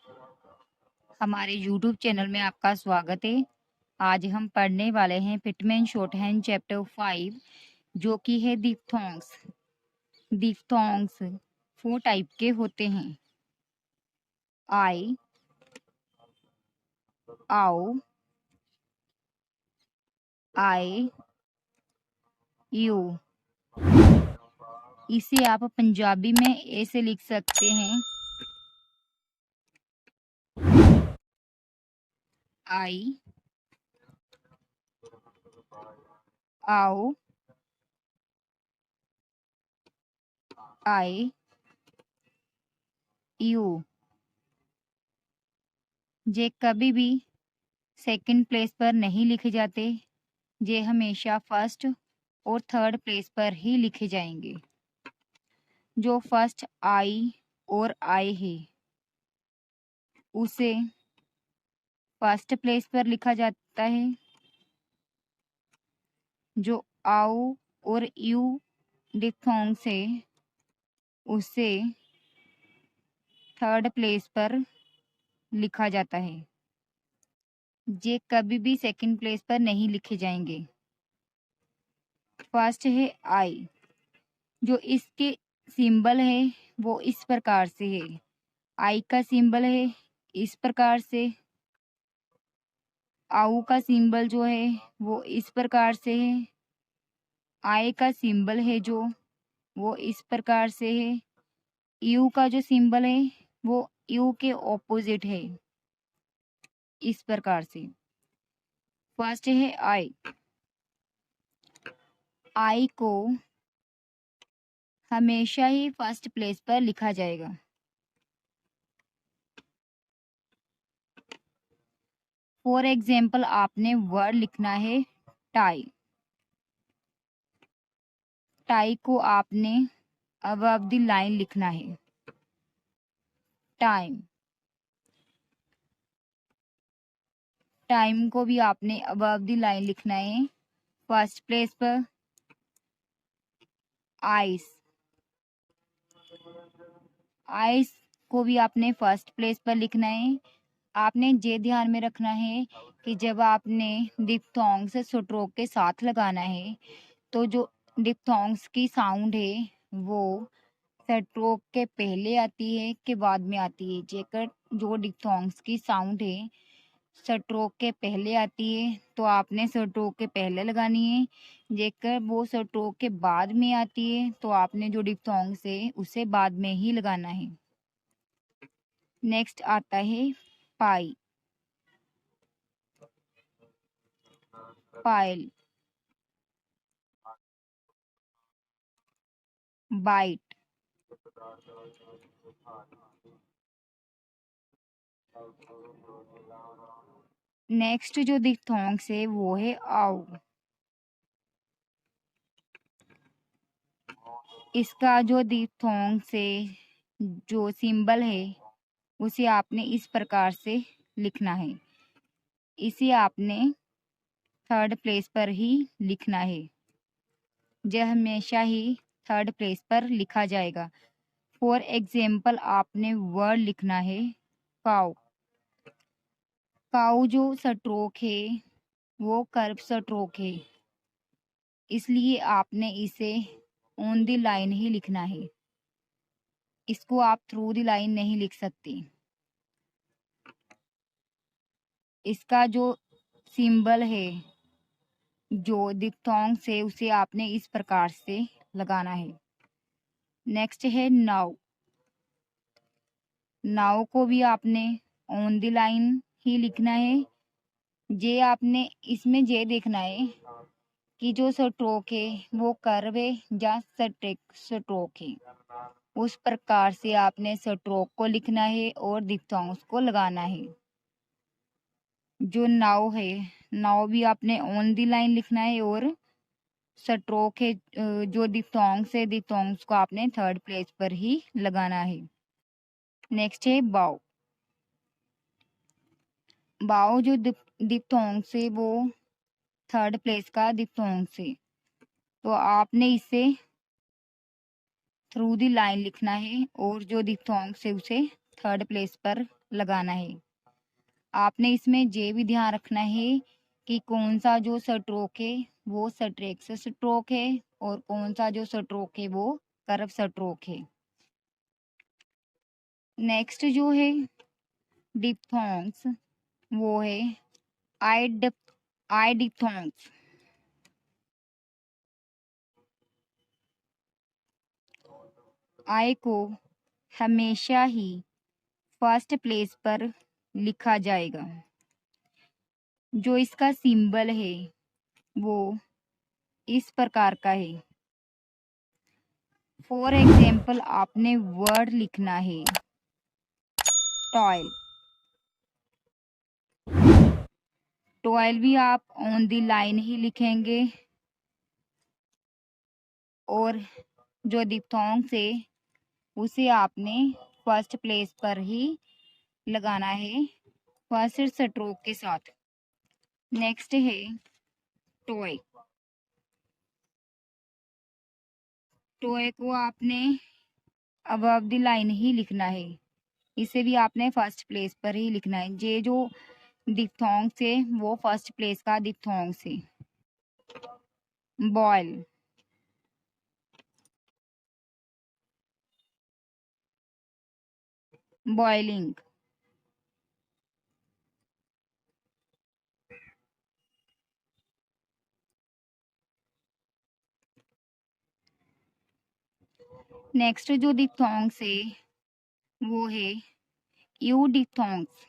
हमारे YouTube channel में आपका स्वागत है। आज हम पढ़ने वाले हैं पिटमैन शॉर्टहैंड चैप्टर 5 जो कि है डिप्थोंग्स। डिप्थोंग्स 4 टाइप के होते हैं। आई, आओ, आए, यू। इसे आप पंजाबी में ऐसे लिख सकते हैं, आई, आओ, आए, यू। जे कभी भी सेकंड प्लेस पर नहीं लिखे जाते, जे हमेशा फर्स्ट और थर्ड प्लेस पर ही लिखे जाएंगे। जो फर्स्ट आई और आए है उसे फर्स्ट प्लेस पर लिखा जाता है। जो आओ और यू डिप्थोंग्स है उसे थर्ड प्लेस पर लिखा जाता है। ये कभी भी सेकंड प्लेस पर नहीं लिखे जाएंगे। फर्स्ट है आई, जो इसके सिंबल है वो इस प्रकार से है। आई का सिंबल है इस प्रकार से, आऊ का सिंबल जो है वो इस प्रकार से है, आई का सिंबल है जो वो इस प्रकार से है, यू का जो सिंबल है वो यू के ऑपोजिट है इस प्रकार से। फर्स्ट है आई को हमेशा ही फर्स्ट प्लेस पर लिखा जाएगा। फॉर एग्जाम्पल आपने वर्ड लिखना है टाई। टाई को आपने अबव द लाइन लिखना है, टाइम। टाइम को भी आपने अबव द लाइन लिखना है फर्स्ट प्लेस पर। आइस, आइस को भी आपने फर्स्ट प्लेस पर लिखना है। आपने ये ध्यान में रखना है कि जब आपने डिप्थोंग्स स्ट्रोक के साथ लगाना है तो जो डिप्थोंग्स की साउंड है वो स्ट्रोक के पहले आती है कि बाद में आती है। जेकर जो डिप्थोंग्स की साउंड है स्ट्रोक के पहले आती है तो आपने स्ट्रोक के पहले लगानी है। जेकर वो स्ट्रोक के बाद में आती है तो आपने जो डिप्थोंग्स है उसे बाद में ही लगाना है। नेक्स्ट आता है पाई, पाइल, बाइट। नेक्स्ट जो डिप्थोंग्स है वो है आओ। इसका जो डिप्थोंग्स है जो सिंबल है उसे आपने इस प्रकार से लिखना है। इसे आपने थर्ड प्लेस पर ही लिखना है। यह हमेशा ही थर्ड प्लेस पर लिखा जाएगा। फॉर एग्जाम्पल आपने वर्ड लिखना है काउ। काउ जो स्ट्रोक है वो कर्व स्ट्रोक है, इसलिए आपने इसे ऑन द लाइन ही लिखना है। इसको आप थ्रू द लाइन नहीं लिख सकते। इसका जो सिंबल है जो डिप्थोंग्स है उसे आपने इस प्रकार से लगाना है। नेक्स्ट है नाउ। नाउ को भी आपने ऑन द लाइन ही लिखना है। जे आपने इसमें ये देखना है कि जो स्ट्रोक है वो कर्व है या स्ट्रोक है। उस प्रकार से आपने स्ट्रोक को लिखना है और डिप्थोंग्स को लगाना है। जो नाउ है, नाउ भी आपने ऑन द लाइन लिखना है और स्ट्रोक है जो डिप्थोंग्स है डिप्थोंग्स को आपने थर्ड प्लेस पर ही लगाना है। नेक्स्ट है बाउ। बाउ जो डिप्थोंग्स है वो थर्ड प्लेस का डिप्थोंग्स है, तो आपने इसे थ्रू द लाइन लिखना है और जो डिप्थोंग्स है उसे थर्ड प्लेस पर लगाना है। आपने इसमें ये भी ध्यान रखना है कि कौन सा जो स्ट्रोक है वो स्ट्रेट स्ट्रोक है और कौन सा जो स्ट्रोक है वो कर्व स्ट्रोक है। नेक्स्ट जो है डिप्थोंग्स वो है आई डिप्थोंग्स। आई को हमेशा ही फर्स्ट प्लेस पर लिखा जाएगा। जो इसका सिंबल है वो इस प्रकार का है। फॉर एग्जाम्पल आपने वर्ड लिखना है टॉयल। टॉयल भी आप ऑन द लाइन ही लिखेंगे और जो डिप्थोंग से उसे आपने फर्स्ट प्लेस पर ही लगाना है फर्स्ट स्ट्रोक के साथ। नेक्स्ट है टॉय। टॉय को आपने अबव द लाइन ही लिखना है। इसे भी आपने फर्स्ट प्लेस पर ही लिखना है। ये जो डिप्थोंग से वो फर्स्ट प्लेस का डिप्थोंग से। बॉयल। बॉइलिंग। नेक्स्ट जो डिप्थोंग्स है वो है यू डिप्थोंग्स।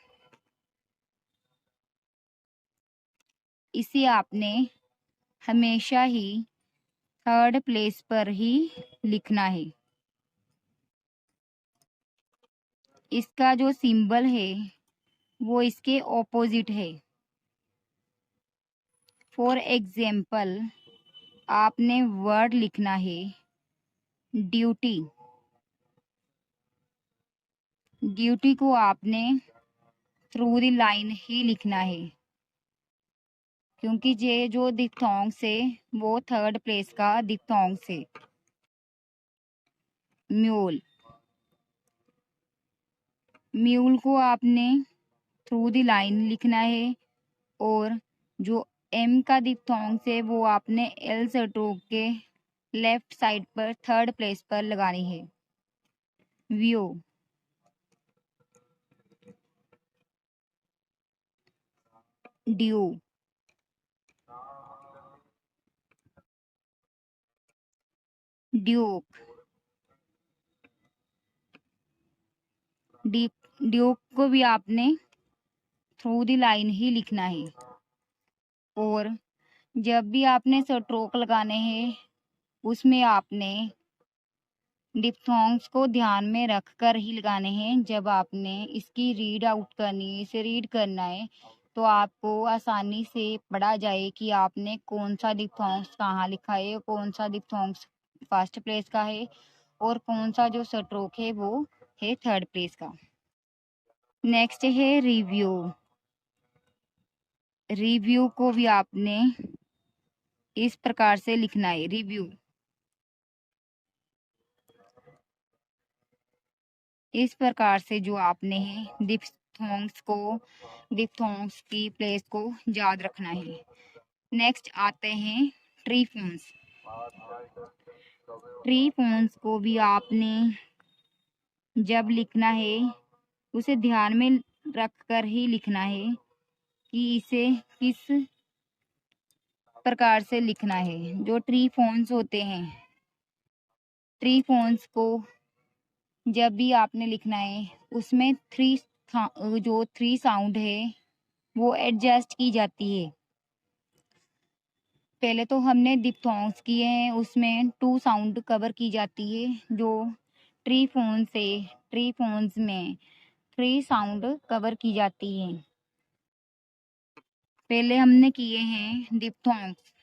इसे आपने हमेशा ही थर्ड प्लेस पर ही लिखना है। इसका जो सिंबल है वो इसके ऑपोजिट है। फॉर एग्जाम्पल आपने वर्ड लिखना है ड्यूटी। ड्यूटी को आपने थ्रू द लाइन ही लिखना है क्योंकि ये जो डिप्थोंग से वो थर्ड प्लेस का डिप्थोंग से। म्यूल। म्यूल को आपने थ्रू द लाइन लिखना है और जो एम का डिप्थोंग से वो आपने एल स्ट्रोक के लेफ्ट साइड पर थर्ड प्लेस पर लगानी है। व्यू। ड्यू। ड्यूक। ड्यूक को भी आपने थ्रू द लाइन ही लिखना है और जब भी आपने स्ट्रोक लगाने हैं उसमें आपने डिप्थोंग्स को ध्यान में रख कर ही लगाने हैं। जब आपने इसकी रीड आउट करनी है, इसे रीड करना है, तो आपको आसानी से पढ़ा जाए कि आपने कौन सा डिप्थोंग्स कहाँ लिखा है, कौन सा डिप्थोंग्स फर्स्ट प्लेस का है और कौन सा जो स्ट्रोक है वो है थर्ड प्लेस का। नेक्स्ट है रिव्यू। रिव्यू को भी आपने इस प्रकार से लिखना है रिव्यू। इस प्रकार से जो आपने डिप्थोंग्स की प्लेस को याद रखना है। नेक्स्ट आते हैं ट्रीफोन्स। ट्रीफोन्स को भी आपने जब लिखना है उसे ध्यान में रख कर ही लिखना है कि इसे किस प्रकार से लिखना है। जो ट्रीफोन्स होते हैं, ट्रीफोन्स को जब भी आपने लिखना है उसमें जो थ्री साउंड है वो एडजस्ट की जाती है। पहले तो हमने डिप्थोंग्स किए हैं उसमें टू साउंड कवर की जाती है। जो ट्रीफोन्स में थ्री साउंड कवर की जाती है। पहले हमने किए हैं डिप्थोंग्स।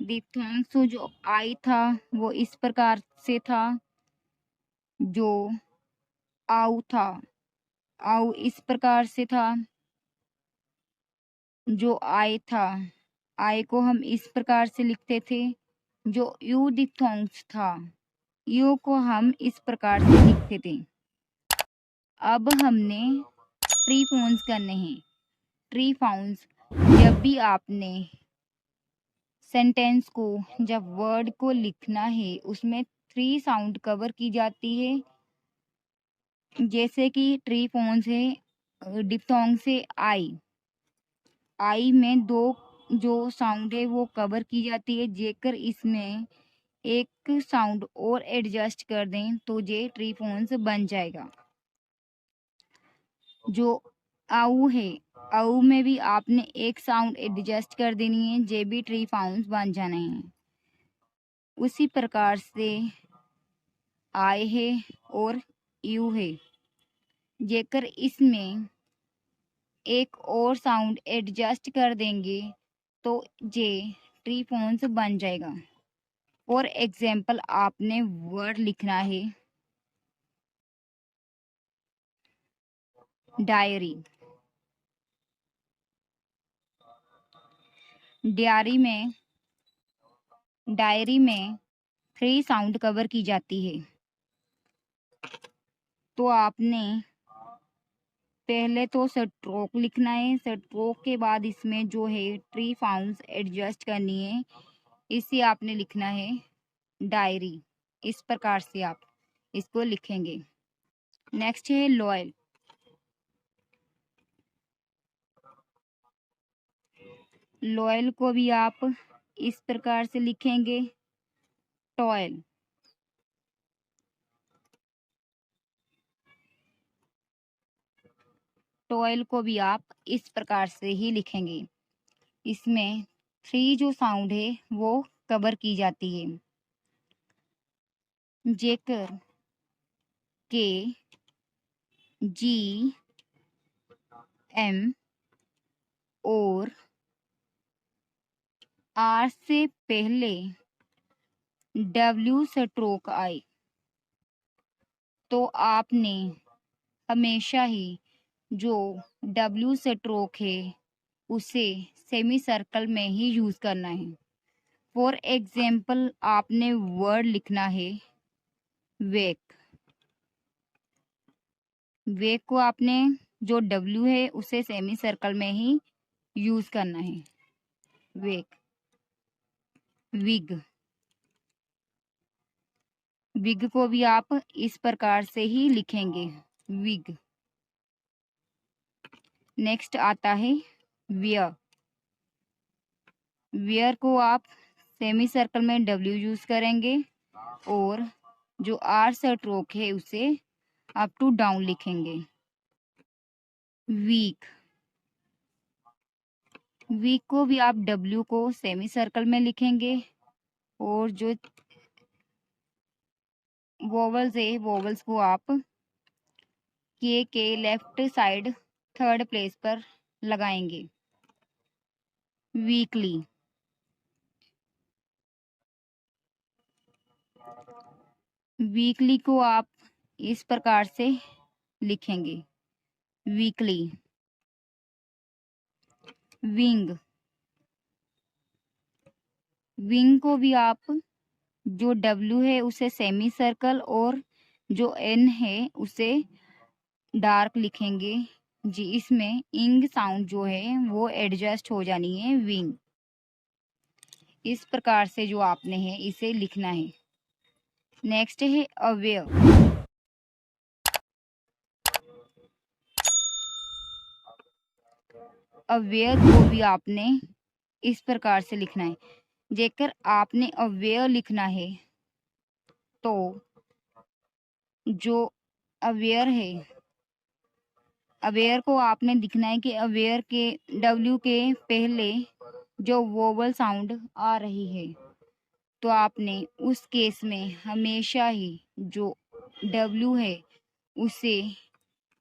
डिप्थोंग्स तो जो आई था वो इस प्रकार से था। जो आउ था, आउ इस प्रकार से था। जो आई था, आई को हम इस प्रकार से लिखते थे। जो यू डिप्थोंग्स था, यू को हम इस प्रकार से लिखते थे। अब हमने ट्री फोन्स करने हैं। ट्री फाउंड्स, जब भी आपने सेंटेंस को, जब वर्ड को लिखना है उसमें 3 साउंड कवर की जाती है। जैसे कि ट्री फोन्स है, डिप्थोंग से आई, आई में 2 जो साउंड है वो कवर की जाती है। जेकर इसमें एक साउंड और एडजस्ट कर दें तो ये ट्री फोन्स बन जाएगा। जो आऊ है, आऊ में भी आपने एक साउंड एडजस्ट कर देनी है, जे भी ट्री फाउंड्स बन जाने हैं। उसी प्रकार से आई है और यू है, जेकर इसमें एक और साउंड एडजस्ट कर देंगे तो जे ट्री फोन्स बन जाएगा। फॉर एग्जाम्पल आपने वर्ड लिखना है डायरी। डायरी में 3 साउंड कवर की जाती है। तो आपने पहले तो स्ट्रोक लिखना है, स्ट्रोक के बाद इसमें जो है ट्री फाउंड्स एडजस्ट करनी है, इसे आपने लिखना है डायरी। इस प्रकार से आप इसको लिखेंगे। नेक्स्ट है लॉयल। लॉयल को भी आप इस प्रकार से लिखेंगे टॉयल। टॉयल को भी आप इस प्रकार से ही लिखेंगे। इसमें 3 जो साउंड है वो कवर की जाती है। जेकर, के, जी, एम और आर से पहले डब्ल्यू स्ट्रोक आए तो आपने हमेशा ही जो डब्ल्यू स्ट्रोक है उसे सेमी सर्कल में ही यूज करना है। फॉर एग्जाम्पल आपने वर्ड लिखना है वेक। वेक को आपने जो डब्ल्यू है उसे सेमी सर्कल में ही यूज करना है। वेक। विग, विग को भी आप इस प्रकार से ही लिखेंगे विग। नेक्स्ट आता है वियर। वियर को आप सेमी सर्कल में डब्ल्यू यूज करेंगे और जो आर स्ट्रोक है उसे अप टू डाउन लिखेंगे। वीक, वीक को भी आप डब्ल्यू को सेमी सर्कल में लिखेंगे और जो वोवल्स है वोवल्स को आप के लेफ्ट साइड 3rd प्लेस पर लगाएंगे। वीकली, वीकली को आप इस प्रकार से लिखेंगे वीकली। विंग, विंग को भी आप जो डब्ल्यू है उसे सेमी सर्कल और जो एन है उसे डार्क लिखेंगे जी। इसमें इंग साउंड जो है वो एडजस्ट हो जानी है विंग। इस प्रकार से जो आपने है इसे लिखना है। नेक्स्ट है अवेयर। अवेयर को भी आपने इस प्रकार से लिखना है। जेकर आपने अवेयर लिखना है तो जो अवेयर है, अवेयर को आपने दिखना है कि अवेयर के डब्ल्यू के पहले जो वोवल साउंड आ रही है तो आपने उस केस में हमेशा ही जो डब्ल्यू है उसे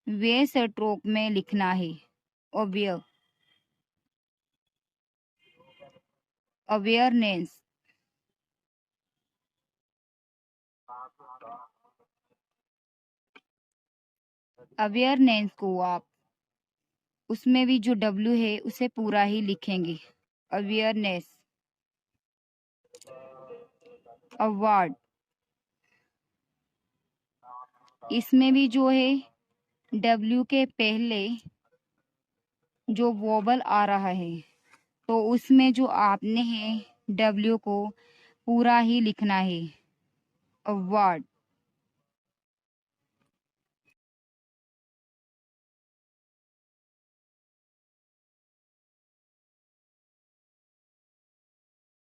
वे स्ट्रोक में लिखना है। अवेयर, अवेयरनेस, अवेयरनेस को आप उसमें भी जो डब्ल्यू है उसे पूरा ही लिखेंगे अवेयरनेस। अवार्ड, इसमें भी जो है डब्ल्यू के पहले जो वोबल आ रहा है तो उसमें जो आपने है डब्ल्यू को पूरा ही लिखना है, वर्ड।